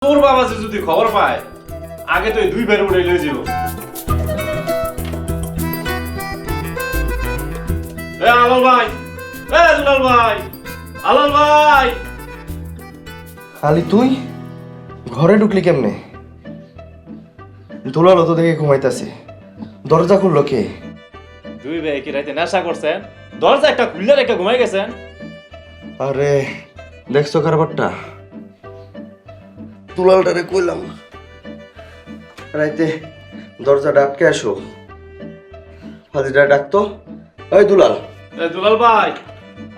তোর বাবা যদি খবর পায় আগে তো দুই বের উড়ে লয়ে যাবো। আলাল ভাই, দুলাল ভাই, আলাল ভাই। আলি তুই ঘরে ঢুকলি কেমনে? দুলালো তো দেখে ঘুমাইতেছে, দরজা খুললো কে? দুই ভাই কি রাতে নেশা করছেন? দরজা একটা খুললে রেখে ঘুমাই গেছেন? আরে দেখছো কারবারটা, দুলালটারে কইলাম রাইতে দরজাটা আটকে আসো, হাজিরা ডাকতো। ওই দুলাল, দুলাল ভাই,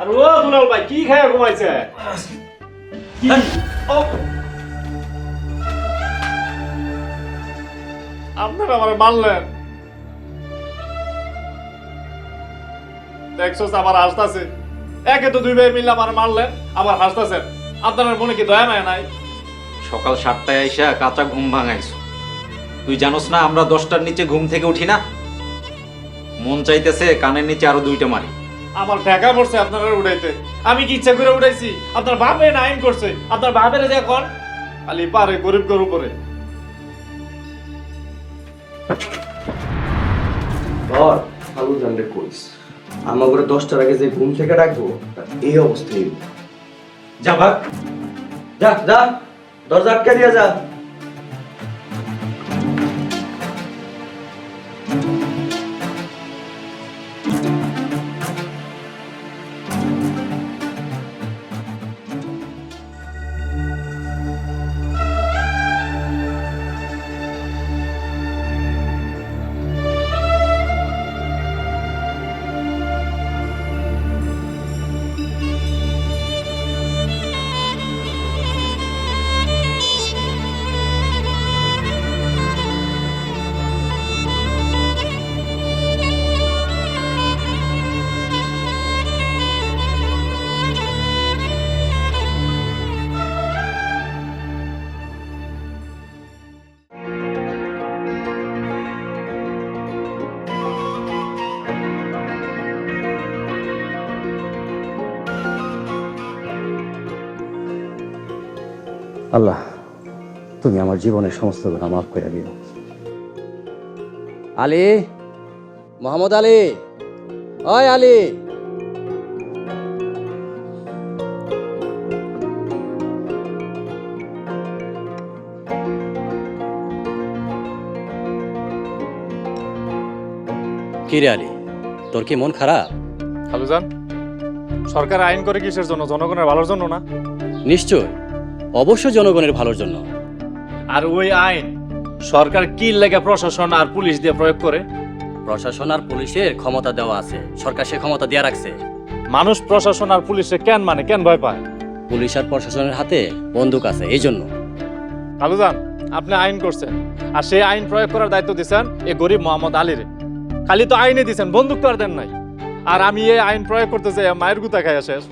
আর ও দুলাল ভাই কি খায় ঘুমাইছে? কি? ও আপনারা আমারে মারলেন, দেখছো আবার হাসতাছে। একে তো দুই ভাই মিলে আমার মারলেন, আবার হাসতাছেন। আপনার মনে কি দয়া মায়া নাই? সকাল 7টায় আইসা কাঁচা ঘুম ভাঙাইছো। তুই জানোস না আমরা 10টার নিচে ঘুম থেকে উঠি না? মন চাইতেছে কানের নিচে আরো 2টা মারি। আমার টাকা পড়ছে আপনারা উঠাইতে, আমি কি ইচ্ছা করে উঠাইছি? আপনার বাপে আইন করছে, আপনার বাপের যে এখন খালি পারে গরিব গরু করে। ধর আলু জানলে কইস আমার করে 10টার আগে যে ঘুম থেকে ডাকবো এই অবস্থায় যা ভাগ, যা যা দরজা আটকে দিয়া যা। আল্লাহ, তুমি আমার জীবনের সমস্ত গুনাহ মাফ করে দিও। আলী, মোহাম্মদ আলী, ওই আলী। কিরে আলী, তোর কি মন খারাপ? খালুজান, সরকার আইন করে কিসের জন্য? জনগণের ভালোর জন্য না? নিশ্চয়, অবশ্যই জনগণের ভালোর জন্য। আর ওই আইন সরকার কি লেগে প্রশাসন আর পুলিশ দিয়ে প্রয়োগ করে? প্রশাসন আর পুলিশের ক্ষমতা দেওয়া আছে, সরকার সে ক্ষমতা দিয়ে রাখছে। মানুষ প্রশাসন আর পুলিশে কেন মানে কেন ভয় পায়? পুলিশ আর প্রশাসনের হাতে বন্দুক আছে, এই জন্য। খালুজান, আপনি আইন করছেন আর সেই আইন প্রয়োগ করার দায়িত্ব দিচ্ছেন এই গরিব মোহাম্মদ আলীরে। খালি তো আইনে দিচ্ছেন, বন্দুক তো আর দেন নাই। আর আমি এই আইন প্রয়োগ করতে চাই মায়ের গুতা খাইয়া শেষ।